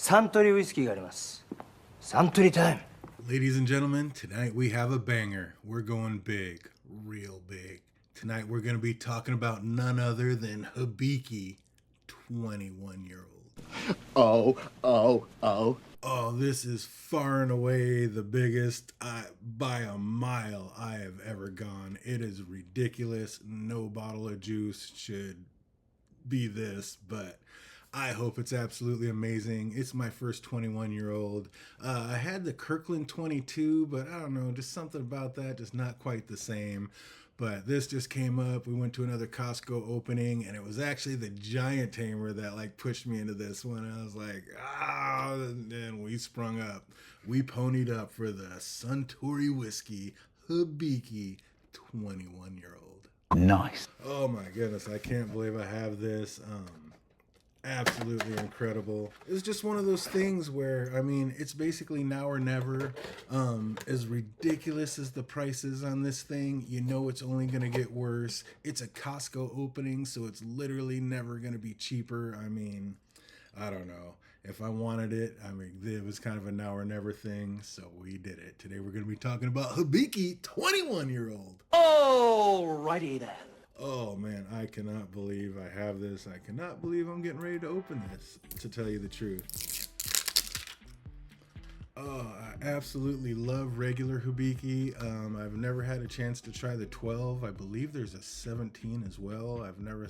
サントリーウイスキーがあります。サントリータイム。 Ladies and gentlemen, tonight we have a banger. We're going big, real big. Tonight we're going to be talking about none other than Hibiki, 21-year-old. Oh, this is far and away the biggest by a mile I have ever gone. It is ridiculous. No bottle of juice should be this, but I hope it's absolutely amazing. It's my first 21-year-old. I had the Kirkland 22, but I don't know, just something about that, just not quite the same. But this just came up. We went to another Costco opening, and it was actually the Giant Tamer that like pushed me into this one. I was like, and then we sprung up. We ponied up for the Suntory whiskey, Hibiki, 21-year-old. Nice. Oh my goodness, I can't believe I have this. Absolutely incredible. It's just one of those things where, I mean, it's basically now or never. As ridiculous as the prices on this thing, you know it's only going to get worse. It's a Costco opening, so it's literally never going to be cheaper. I mean, I don't know. If I wanted it, I mean, it was kind of a now or never thing, so we did it. Today we're going to be talking about Hibiki, 21-year-old. Alrighty then. Oh man, I cannot believe I have this. I cannot believe I'm getting ready to open this, to tell you the truth. Oh, I absolutely love regular Hibiki. I've never had a chance to try the 12. I believe there's a 17 as well. I've never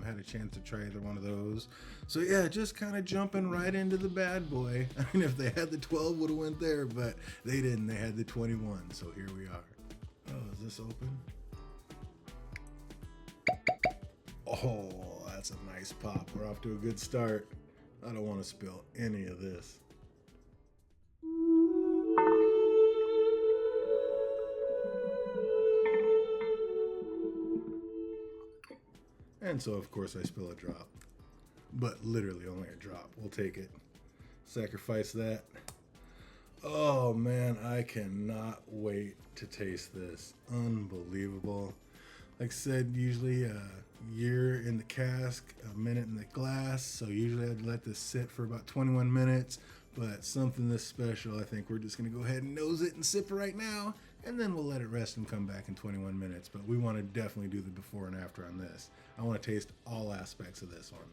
had a chance to try either one of those. So yeah, just kind of jumping right into the bad boy. I mean, if they had the 12, would have went there, but they didn't. They had the 21, so here we are. Oh, is this open? Oh, that's a nice pop. We're off to a good start. I don't want to spill any of this. And so, of course, I spill a drop. But literally only a drop. We'll take it. Sacrifice that. Oh, man, I cannot wait to taste this. Unbelievable. Like I said, usually a year in the cask, a minute in the glass. So usually I'd let this sit for about 21 minutes. But something this special, I think we're just going to go ahead and nose it and sip it right now. And then we'll let it rest and come back in 21 minutes. But we want to definitely do the before and after on this. I want to taste all aspects of this one.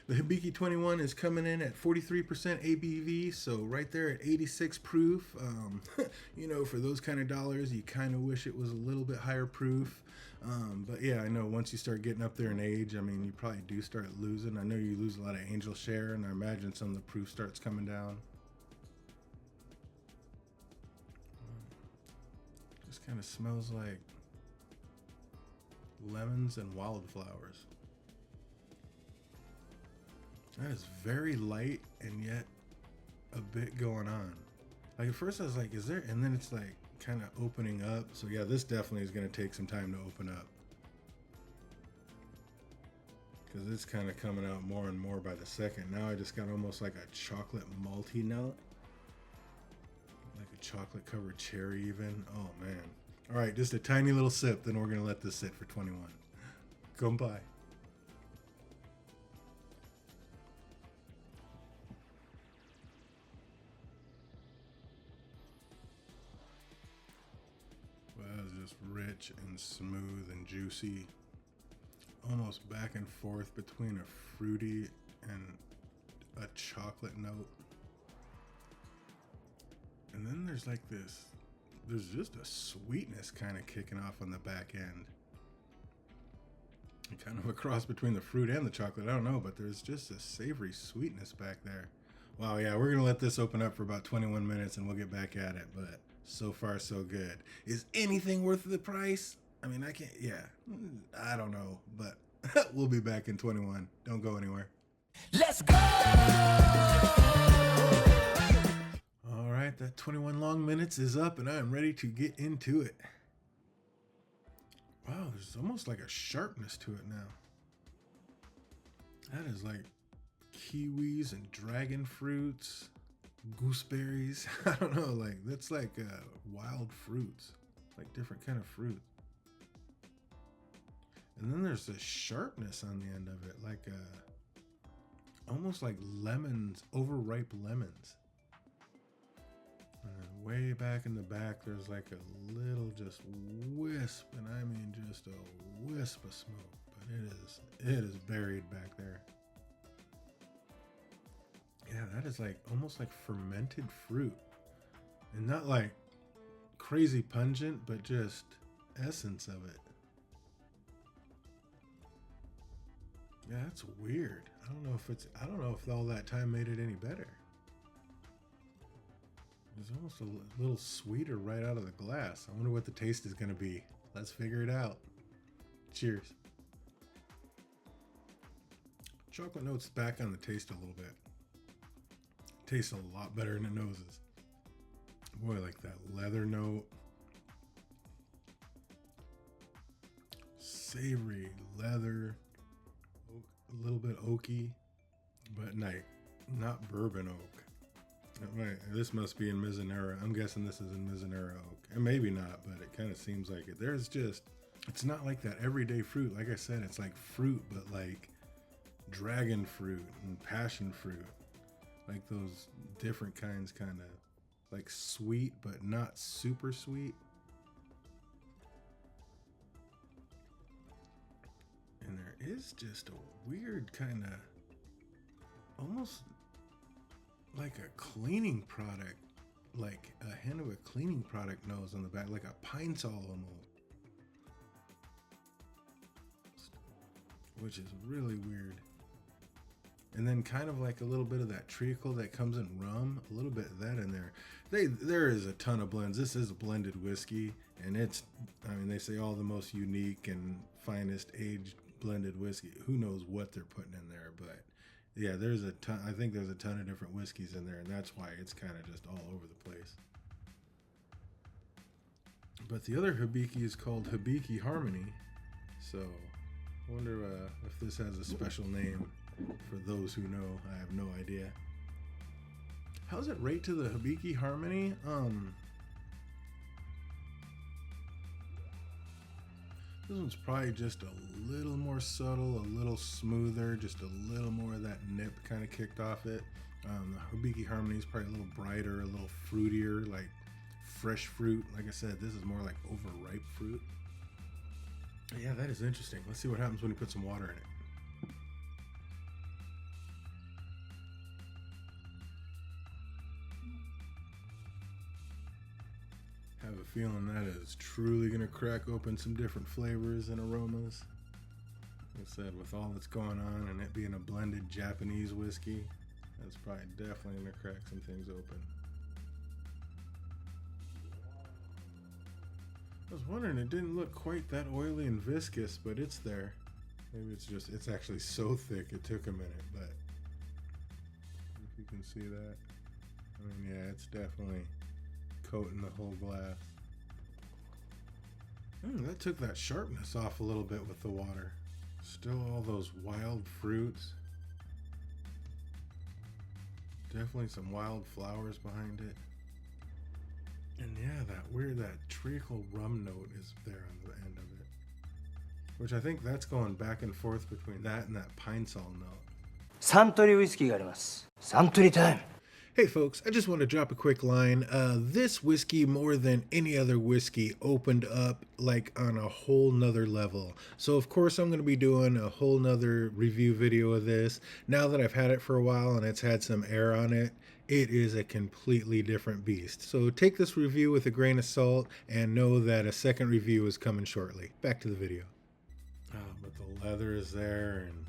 The Hibiki 21 is coming in at 43% ABV, so right there at 86 proof. You know, for those kind of dollars, you kind of wish it was a little bit higher proof. But yeah, I know once you start getting up there in age, I mean, you probably do start losing. I know you lose a lot of angel share, and I imagine some of the proof starts coming down. Just kind of smells like lemons and wildflowers. That is very light and yet a bit going on. Like at first I was like, is there? And then it's like kind of opening up. So yeah, this definitely is going to take some time to open up. Because it's kind of coming out more and more by the second. Now I just got almost like a chocolate malty note. Like a chocolate covered cherry even. Oh man. All right, just a tiny little sip. Then we're going to let this sit for 21. Come by. Just rich and smooth and juicy, almost back and forth between a fruity and a chocolate note. And then there's like this, there's just a sweetness kind of kicking off on the back end. Kind of a cross between the fruit and the chocolate, I don't know, but there's just a savory sweetness back there. Wow, yeah, we're gonna let this open up for about 21 minutes and we'll get back at it, but so far, so good. Is anything worth the price? I mean, I can't, yeah, I don't know, but we'll be back in 21. Don't go anywhere. Let's go! All right, that 21 long minutes is up and I am ready to get into it. Wow, there's almost like a sharpness to it now. That is like kiwis and dragon fruits. Gooseberries. I don't know, like that's like wild fruits, like different kind of fruit. And then there's this sharpness on the end of it, like almost like lemons, overripe lemons. And then way back in the back, there's like a little just wisp, and I mean just a wisp of smoke. But it is buried back there. Yeah, that is like almost like fermented fruit, and not like crazy pungent, but just essence of it. Yeah, that's weird. I don't know if all that time made it any better. It's almost a little sweeter right out of the glass. I wonder what the taste is going to be. Let's figure it out. Cheers. Chocolate notes back on the taste a little bit. Tastes a lot better than it noses. Boy, like that leather note. Savory leather. A little bit oaky, but not bourbon oak. Right, this must be in Mizunara. I'm guessing this is in Mizunara oak. And maybe not, but it kind of seems like it. It's not like that everyday fruit. Like I said, it's like fruit, but like dragon fruit and passion fruit. Like those different kinds, kind of like sweet, but not super sweet. And there is just a weird kind of, almost like a cleaning product, like a hint of a cleaning product nose on the back, like a pine sol almost. Which is really weird. And then kind of like a little bit of that treacle that comes in rum, a little bit of that in there. There is a ton of blends. This is a blended whiskey, and they say all the most unique and finest aged blended whiskey. Who knows what they're putting in there, but yeah, there's a ton. I think there's a ton of different whiskeys in there, and that's why it's kind of just all over the place. But the other Hibiki is called Hibiki Harmony, so I wonder if this has a special name. For those who know, I have no idea. How's it rate to the Hibiki Harmony? This one's probably just a little more subtle, a little smoother, just a little more of that nip kind of kicked off it. The Hibiki Harmony is probably a little brighter, a little fruitier, like fresh fruit. Like I said, this is more like overripe fruit. Yeah, that is interesting. Let's see what happens when you put some water in it. Have a feeling that is truly going to crack open some different flavors and aromas. Like I said, with all that's going on and it being a blended Japanese whiskey, that's probably definitely going to crack some things open. I was wondering, it didn't look quite that oily and viscous, but it's there. Maybe it's actually so thick it took a minute, but if you can see that. I mean, yeah, it's definitely coating the whole glass. That took that sharpness off a little bit with the water. Still all those wild fruits. Definitely some wild flowers behind it. And yeah, that treacle rum note is there on the end of it. Which I think that's going back and forth between that and that pine sol note. Suntory whisky があります。Suntory time. Hey folks, I just want to drop a quick line. This whiskey, more than any other whiskey, opened up like on a whole nother level. So of course I'm going to be doing a whole nother review video of this. Now that I've had it for a while and it's had some air on it, it is a completely different beast. So take this review with a grain of salt and know that a second review is coming shortly. Back to the video. But the leather is there and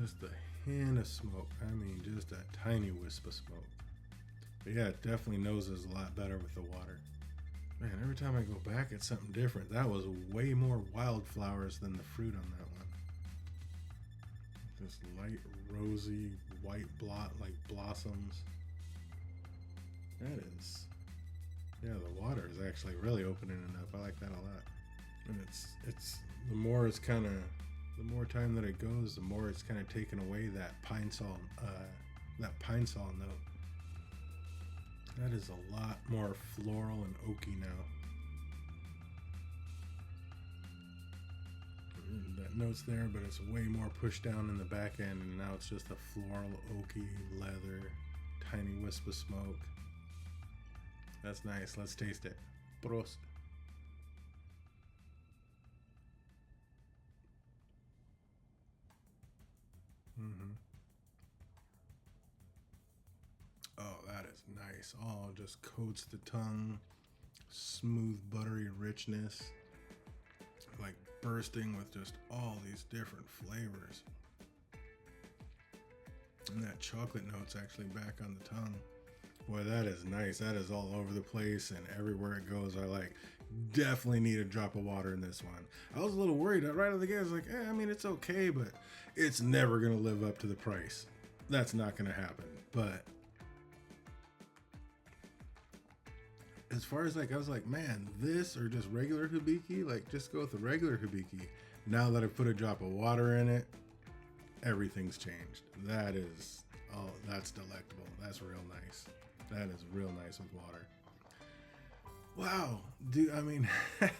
just the hint of smoke. I mean, just a tiny wisp of smoke. But yeah, it definitely noses a lot better with the water. Man, every time I go back, it's something different. That was way more wildflowers than the fruit on that one. This light, rosy, white like blossoms. That is, yeah, the water is actually really opening it up. I like that a lot. And it's the more time that it goes, the more it's kind of taken away that pine sol note. That is a lot more floral and oaky now. that notes there, but it's way more pushed down in the back end, and now it's just a floral, oaky, leather, tiny wisp of smoke. That's nice. Let's taste it. Prost. Oh, that is nice. Oh, just coats the tongue. Smooth, buttery richness. Like bursting with just all these different flavors. And that chocolate note's actually back on the tongue. Boy, that is nice. That is all over the place and everywhere it goes. I definitely need a drop of water in this one. I was a little worried right out of the gate. I was like, I mean, it's okay, but it's never going to live up to the price. That's not going to happen. But as far as I was like, man, this or just regular Hibiki, just go with the regular Hibiki. Now that I've put a drop of water in it, everything's changed. That is, oh, that's delectable. That's real nice. That is real nice with water. Wow, dude, I mean, I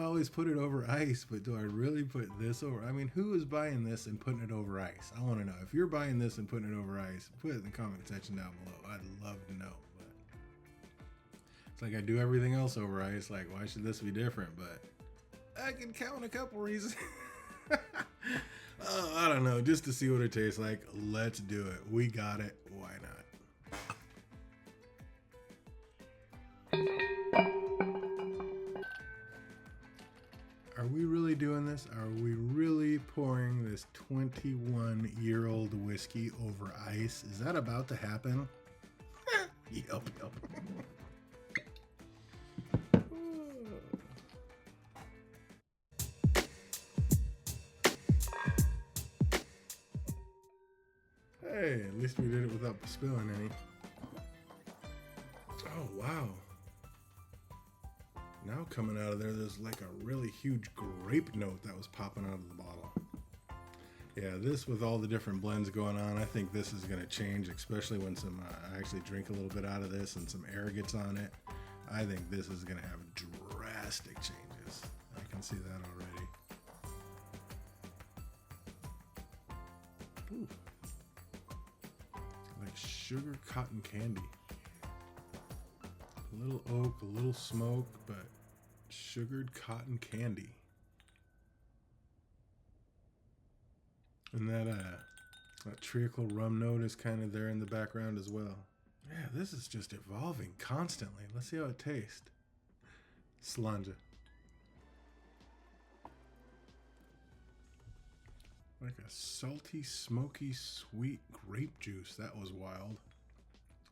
always put it over ice, but do I really put this over? I mean, who is buying this and putting it over ice? I want to know. If you're buying this and putting it over ice, put it in the comment section down below. I'd love to know. But it's like I do everything else over ice. Like, why should this be different? But I can count a couple reasons. Oh, I don't know. Just to see what it tastes like. Let's do it. We got it. Why not? Are we really doing this? Are we really pouring this 21-year-old whiskey over ice? Is that about to happen? Yup. Hey, at least we did it without spilling any. Oh, wow. Now coming out of there, there's like a really huge grape note that was popping out of the bottle. Yeah, this with all the different blends going on, I think this is going to change, especially when I actually drink a little bit out of this and some air gets on it. I think this is going to have drastic changes. I can see that already. Ooh. Like sugar cotton candy. A little oak, a little smoke, but sugared cotton candy. And that treacle rum note is kind of there in the background as well. Yeah, this is just evolving constantly. Let's see how it tastes. Slanja. Like a salty, smoky, sweet grape juice. That was wild.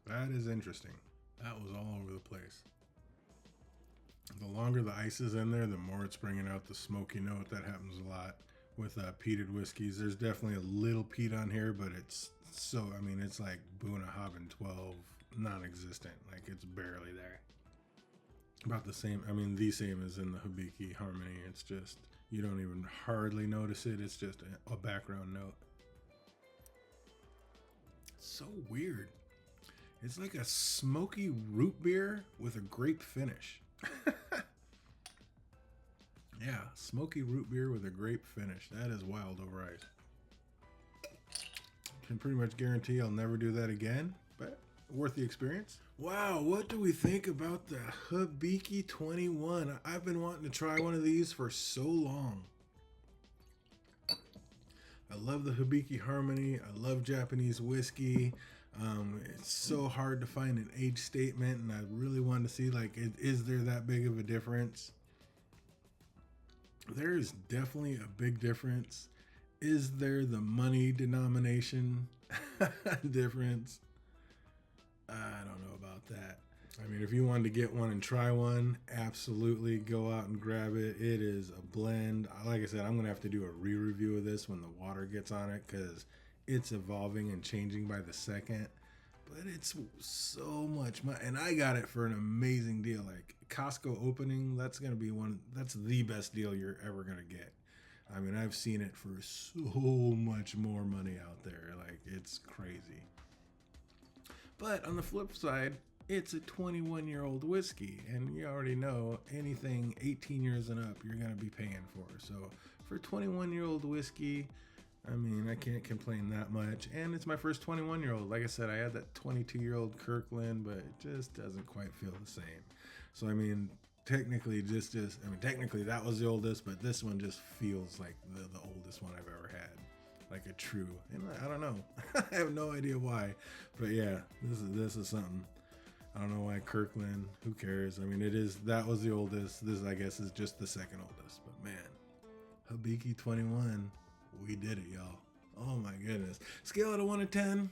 That is interesting. That was all over the place. The longer the ice is in there, the more it's bringing out the smoky note. That happens a lot with peated whiskeys. There's definitely a little peat on here, but it's it's like Bunnahabhain 12, non-existent. Like, it's barely there. About the same, the same as in the Hibiki Harmony. It's just, you don't even hardly notice it. It's just a background note. It's so weird. It's like a smoky root beer with a grape finish. Yeah, smoky root beer with a grape finish. That is wild over ice. Can pretty much guarantee I'll never do that again, but worth the experience. Wow, what do we think about the Hibiki 21? I've been wanting to try one of these for so long. I love the Hibiki Harmony. I love Japanese whiskey. It's so hard to find an age statement, and I really wanted to see, is there that big of a difference? There is definitely a big difference. Is there the money denomination difference? I don't know about that. If you wanted to get one and try one, absolutely go out and grab it. It is a blend. Like I said, I'm going to have to do a re-review of this when the water gets on it, because it's evolving and changing by the second. But it's so much money, and I got it for an amazing deal. Like Costco opening, that's the best deal you're ever gonna get. I've seen it for so much more money out there. Like, it's crazy. But on the flip side, it's a 21-year-old whiskey, and you already know anything 18 years and up, you're gonna be paying for. So for 21-year-old whiskey, I mean, I can't complain that much. And it's my first 21-year-old. Like I said, I had that 22-year-old Kirkland, but it just doesn't quite feel the same. So, I mean, technically technically that was the oldest, but this one just feels like the oldest one I've ever had. Like a true, and I don't know. I have no idea why. But yeah, this is something. I don't know why Kirkland, who cares? I mean, that was the oldest. This, I guess, is just the second oldest. But man, Hibiki 21. We did it, y'all. Oh my goodness. Scale it of 1 to 10.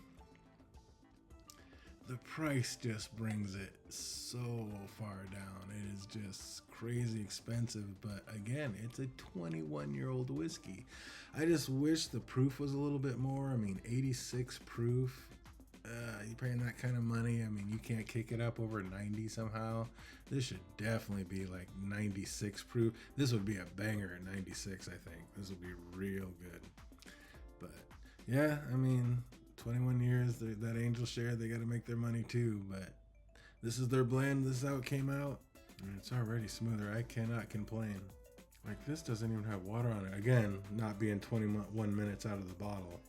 The price just brings it so far down. It is just crazy expensive. But again, it's a 21-year-old whiskey. I just wish the proof was a little bit more. I mean, 86 proof. You're paying that kind of money. I mean, you can't kick it up over 90 somehow. This should definitely be like 96 proof. This would be a banger at 96, I think. This would be real good. But yeah, I mean, 21 years, that Angel Share, they got to make their money too. But this is their blend. This is how it came out. And it's already smoother. I cannot complain. Like, this doesn't even have water on it. Again, not being 21 minutes out of the bottle.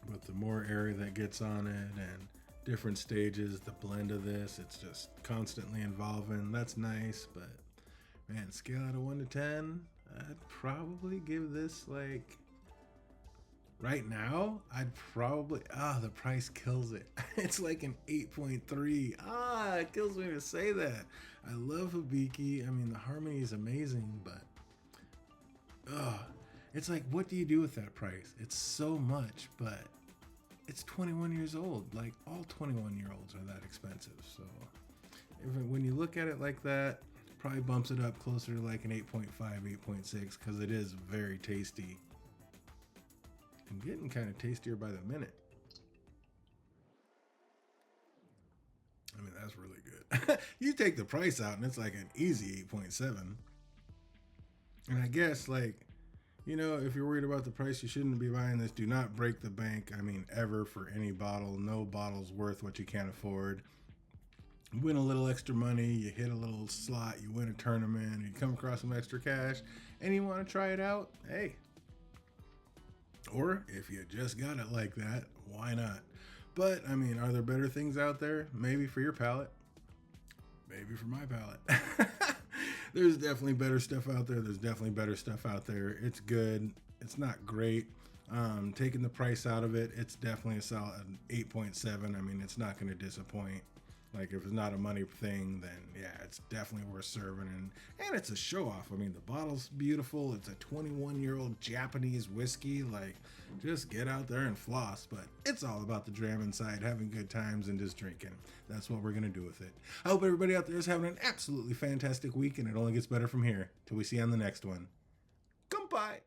But the more area that gets on it and different stages, the blend of this, it's just constantly evolving. That's nice, but man, scale out of 1 to 10, I'd probably give this like, right now, I'd probably, the price kills it. It's like an 8.3. It kills me to say that. I love Hibiki. I mean, the harmony is amazing, but, it's like, what do you do with that price? It's so much, but it's 21 years old. Like, all 21-year-olds are that expensive. So when you look at it like that, probably bumps it up closer to like an 8.5, 8.6, because it is very tasty. And getting kind of tastier by the minute. I mean, that's really good. You take the price out and it's like an easy 8.7. And I guess, like, you know, if you're worried about the price, you shouldn't be buying this. Do not break the bank. I mean, ever, for any bottle. No bottle's worth what you can't afford. Win a little extra money. You hit a little slot. You win a tournament. You come across some extra cash. And you want to try it out? Hey. Or if you just got it like that, why not? But, I mean, are there better things out there? Maybe for your palate. Maybe for my palate. There's definitely better stuff out there. There's definitely better stuff out there. It's good. It's not great. Taking the price out of it, it's definitely a solid 8.7. I mean, it's not going to disappoint. Like, if it's not a money thing, then yeah, it's definitely worth serving. And it's a show off. I mean, the bottle's beautiful. It's a 21-year-old Japanese whiskey. Like, just get out there and floss. But it's all about the dram inside, having good times and just drinking. That's what we're going to do with it. I hope everybody out there is having an absolutely fantastic week, and it only gets better from here. Till we see you on the next one. Goodbye.